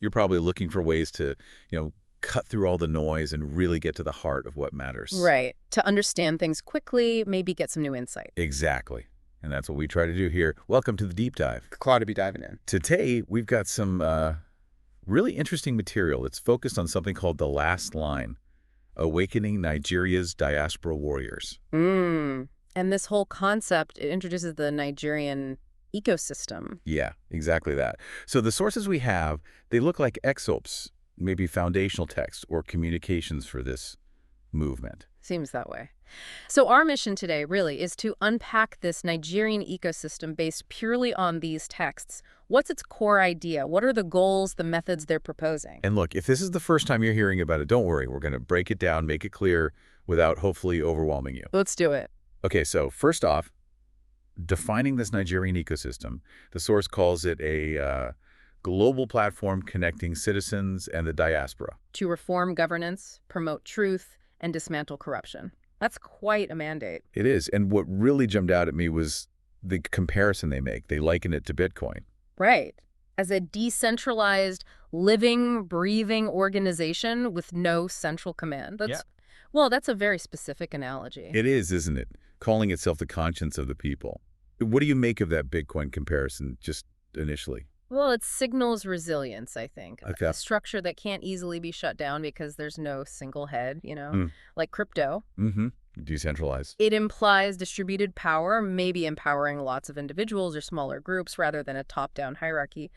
You're probably looking for ways to, cut through all the noise and really get to the heart of what matters. Right. To understand things quickly, maybe get some new insight. Exactly. And that's what we try to do here. Welcome to the Deep Dive. Claw to be diving in. Today, we've got some really interesting material that's focused on something called The Last Line, Awakening Nigeria's Diaspora Warriors. And this whole concept, it introduces the Nigerian ecosystem. Yeah, exactly that. So the sources we have, they look like excerpts, maybe foundational text or communications for this movement. Seems that way. So our mission today really is to unpack this Nigerian ecosystem based purely on these texts. What's its core idea? What are the goals, the methods they're proposing? And look, if this is the first time you're hearing about it, don't worry. We're going to break it down, make it clear without hopefully overwhelming you. Let's do it. Okay, so first off, defining this Nigerian ecosystem, the source calls it a global platform connecting citizens and the diaspora. To reform governance, promote truth, and dismantle corruption. That's quite a mandate. It is. And what really jumped out at me was the comparison they make. They liken it to Bitcoin. Right. As a decentralized, living, breathing organization with no central command. Well, that's a very specific analogy. It is, isn't it? Calling itself the conscience of the people. What do you make of that Bitcoin comparison, just initially? Well, it signals resilience, I think. Okay. A structure that can't easily be shut down because there's no single head, like crypto. Mm-hmm. Decentralized. It implies distributed power, maybe empowering lots of individuals or smaller groups rather than a top-down hierarchy.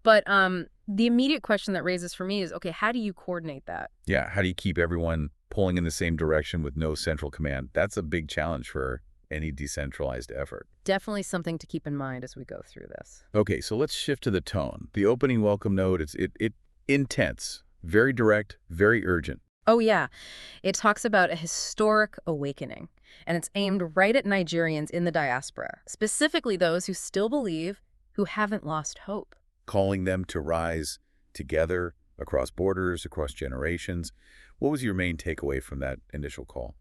But the immediate question that raises for me is, okay, how do you coordinate that? Yeah, how do you keep everyone pulling in the same direction with no central command? That's a big challenge for any decentralized effort. Definitely something to keep in mind as we go through this. Okay, so let's shift to the tone. The opening welcome note, it's intense, very direct, very urgent. Oh, yeah. It talks about a historic awakening, and it's aimed right at Nigerians in the diaspora, specifically those who still believe, who haven't lost hope. Calling them to rise together across borders, across generations. What was your main takeaway from that initial call?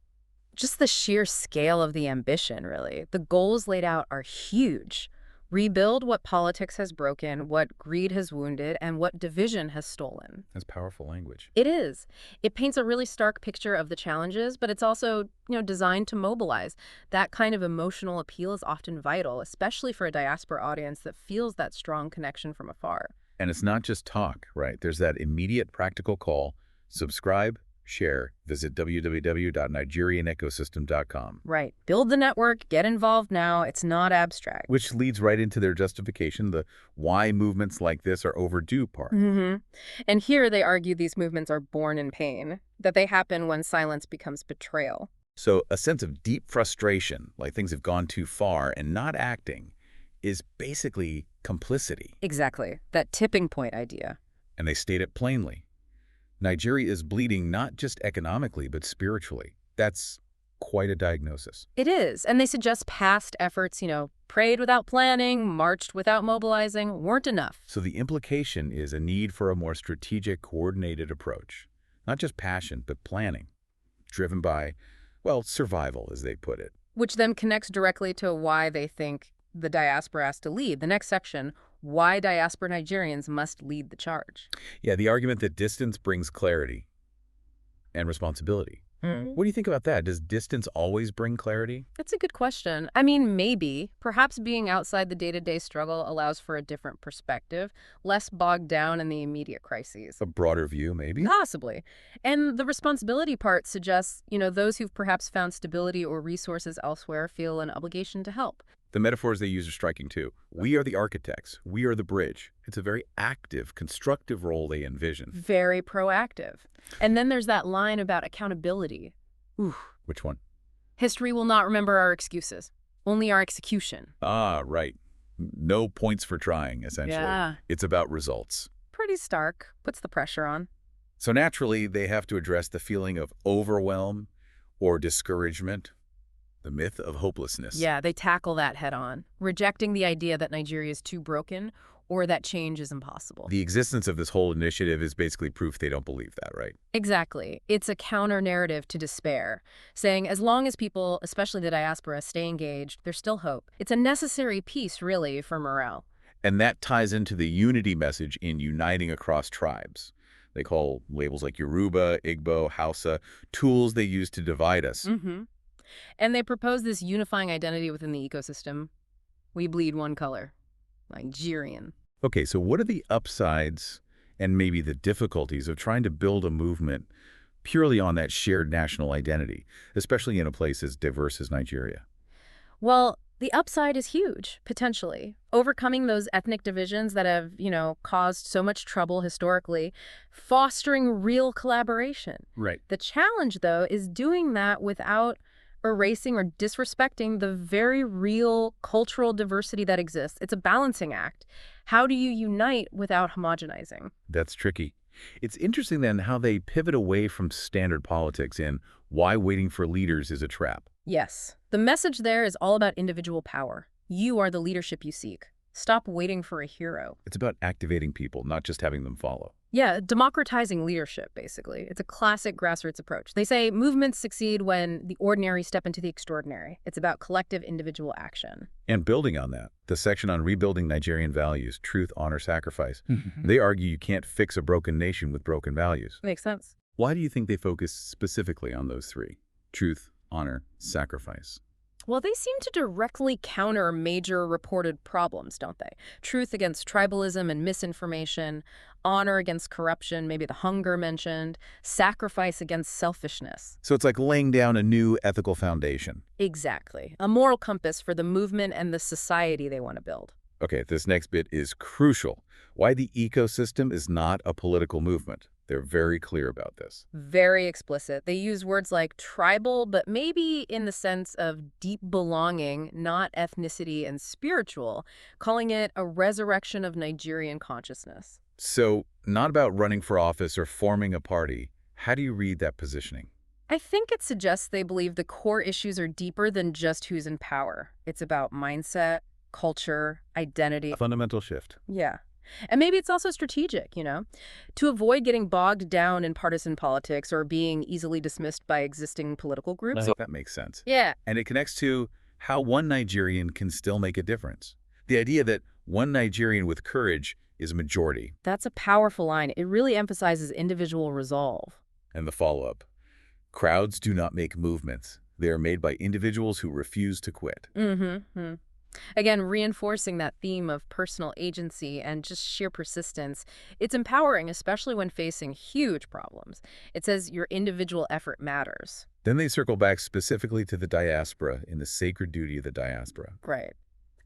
Just the sheer scale of the ambition, really. The goals laid out are huge. Rebuild what politics has broken, what greed has wounded, and what division has stolen. That's powerful language. It is. It paints a really stark picture of the challenges, but it's also, designed to mobilize. That kind of emotional appeal is often vital, especially for a diaspora audience that feels that strong connection from afar. And it's not just talk, right? There's that immediate practical call. Subscribe, share, visit www.nigerianecosystem.com. Right. Build the network, get involved now. It's not abstract. Which leads right into their justification, the why movements like this are overdue part. And here they argue these movements are born in pain, that they happen when silence becomes betrayal. So a sense of deep frustration, like things have gone too far, and not acting is basically complicity. Exactly. That tipping point idea. And they state it plainly. Nigeria is bleeding not just economically, but spiritually. That's quite a diagnosis. It is. And they suggest past efforts, prayed without planning, marched without mobilizing, weren't enough. So the implication is a need for a more strategic, coordinated approach. Not just passion, but planning. Driven by, survival, as they put it. Which then connects directly to why they think the diaspora has to lead. The next section, why diaspora Nigerians must lead the charge. Yeah, the argument that distance brings clarity and responsibility. What do you think about that? Does distance always bring clarity? That's a good question. I mean, maybe. Perhaps being outside the day-to-day struggle allows for a different perspective, less bogged down in the immediate crises. A broader view, maybe? Possibly. And the responsibility part suggests, those who've perhaps found stability or resources elsewhere feel an obligation to help. The metaphors they use are striking, too. We are the architects. We are the bridge. It's a very active, constructive role they envision. Very proactive. And then there's that line about accountability. Ooh. Which one? History will not remember our excuses, only our execution. Ah, right. No points for trying, essentially. Yeah. It's about results. Pretty stark. Puts the pressure on. So naturally, they have to address the feeling of overwhelm or discouragement. The myth of hopelessness. Yeah, they tackle that head on, rejecting the idea that Nigeria is too broken or that change is impossible. The existence of this whole initiative is basically proof they don't believe that, right? Exactly. It's a counter-narrative to despair, saying as long as people, especially the diaspora, stay engaged, there's still hope. It's a necessary piece, really, for morale. And that ties into the unity message in uniting across tribes. They call labels like Yoruba, Igbo, Hausa, tools they use to divide us. Mm-hmm. And they propose this unifying identity within the ecosystem. We bleed one color. Nigerian. Okay, so what are the upsides and maybe the difficulties of trying to build a movement purely on that shared national identity, especially in a place as diverse as Nigeria? Well, the upside is huge, potentially. Overcoming those ethnic divisions that have, caused so much trouble historically, fostering real collaboration. Right. The challenge, though, is doing that without erasing or disrespecting the very real cultural diversity that exists. It's a balancing act. How do you unite without homogenizing? That's tricky. It's interesting then how they pivot away from standard politics and why waiting for leaders is a trap. Yes. The message there is all about individual power. You are the leadership you seek. Stop waiting for a hero. It's about activating people, not just having them follow. Yeah, democratizing leadership, basically. It's a classic grassroots approach. They say movements succeed when the ordinary step into the extraordinary. It's about collective individual action. And building on that, the section on rebuilding Nigerian values, truth, honor, sacrifice, they argue you can't fix a broken nation with broken values. Makes sense. Why do you think they focus specifically on those three? Truth, honor, sacrifice. Well, they seem to directly counter major reported problems, don't they? Truth against tribalism and misinformation, honor against corruption, maybe the hunger mentioned, sacrifice against selfishness. So it's like laying down a new ethical foundation. Exactly. A moral compass for the movement and the society they want to build. Okay, this next bit is crucial. Why the ecosystem is not a political movement. They're very clear about this. Very explicit. They use words like tribal, but maybe in the sense of deep belonging, not ethnicity and spiritual, calling it a resurrection of Nigerian consciousness. So, not about running for office or forming a party. How do you read that positioning? I think it suggests they believe the core issues are deeper than just who's in power. It's about mindset, culture, identity. A fundamental shift. Yeah. And maybe it's also strategic, to avoid getting bogged down in partisan politics or being easily dismissed by existing political groups. That makes sense. Yeah. And it connects to how one Nigerian can still make a difference. The idea that one Nigerian with courage is a majority. That's a powerful line. It really emphasizes individual resolve. And the follow-up. Crowds do not make movements. They are made by individuals who refuse to quit. Mm-hmm. Again, reinforcing that theme of personal agency and just sheer persistence. It's empowering, especially when facing huge problems. It says your individual effort matters. Then they circle back specifically to the diaspora in the sacred duty of the diaspora. Right.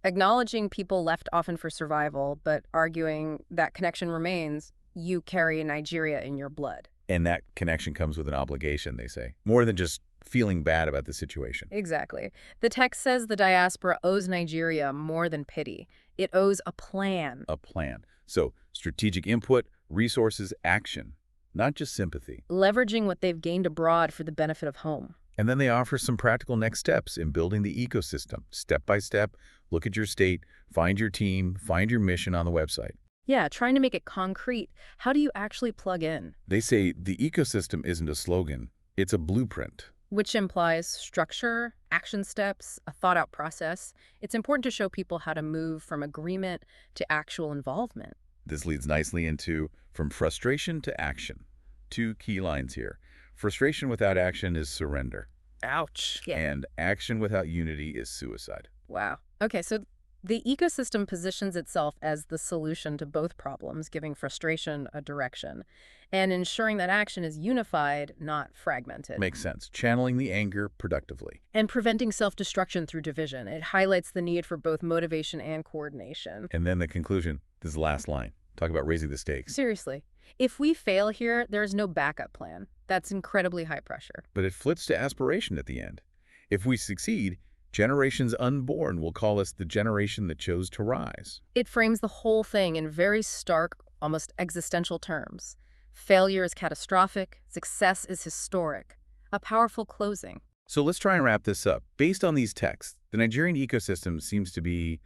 Acknowledging people left often for survival, but arguing that connection remains. You carry Nigeria in your blood. And that connection comes with an obligation, they say. More than just feeling bad about the situation. Exactly. The text says the diaspora owes Nigeria more than pity. It owes a plan. A plan. So, strategic input, resources, action. Not just sympathy. Leveraging what they've gained abroad for the benefit of home. And then they offer some practical next steps in building the ecosystem. Step by step, look at your state, find your team, find your mission on the website. Yeah, trying to make it concrete. How do you actually plug in? They say the ecosystem isn't a slogan, it's a blueprint. Which implies structure, action steps, a thought-out process. It's important to show people how to move from agreement to actual involvement. This leads nicely into from frustration to action. Two key lines here. Frustration without action is surrender. Ouch. Yeah. And action without unity is suicide. Wow. Okay, so the ecosystem positions itself as the solution to both problems, giving frustration a direction, and ensuring that action is unified, not fragmented. Makes sense. Channeling the anger productively. And preventing self-destruction through division. It highlights the need for both motivation and coordination. And then the conclusion, this is the last line. Talk about raising the stakes. Seriously. If we fail here, there's no backup plan. That's incredibly high pressure. But it flips to aspiration at the end. If we succeed, generations unborn will call us the generation that chose to rise. It frames the whole thing in very stark, almost existential terms. Failure is catastrophic. Success is historic. A powerful closing. So let's try and wrap this up. Based on these texts, the Nigerian ecosystem seems to be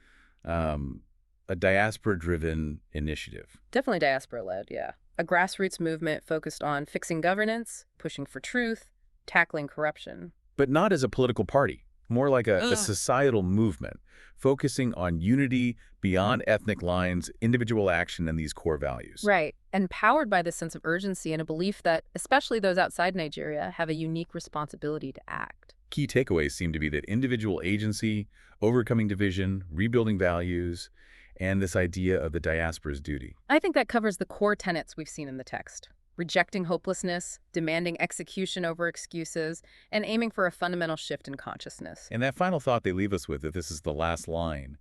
a diaspora-driven initiative. Definitely diaspora-led, yeah. A grassroots movement focused on fixing governance, pushing for truth, tackling corruption. But not as a political party. More like a Ugh. societal movement, focusing on unity beyond ethnic lines, individual action, and these core values. Right. And powered by this sense of urgency and a belief that, especially those outside Nigeria, have a unique responsibility to act. Key takeaways seem to be that individual agency, overcoming division, rebuilding values, and this idea of the diaspora's duty. I think that covers the core tenets we've seen in the text. Rejecting hopelessness, demanding execution over excuses, and aiming for a fundamental shift in consciousness. And that final thought they leave us with, that this is the last line,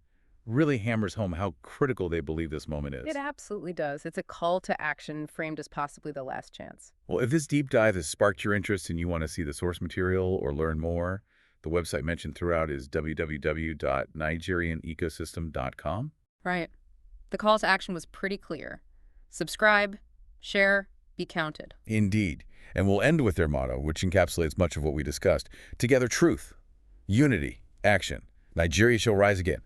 really hammers home how critical they believe this moment is. It absolutely does. It's a call to action framed as possibly the last chance. Well, if this deep dive has sparked your interest and you want to see the source material or learn more, the website mentioned throughout is www.nigerianecosystem.com. Right. The call to action was pretty clear. Subscribe, share, be counted. Indeed. And we'll end with their motto, which encapsulates much of what we discussed. Together, truth, unity, action. Nigeria shall rise again.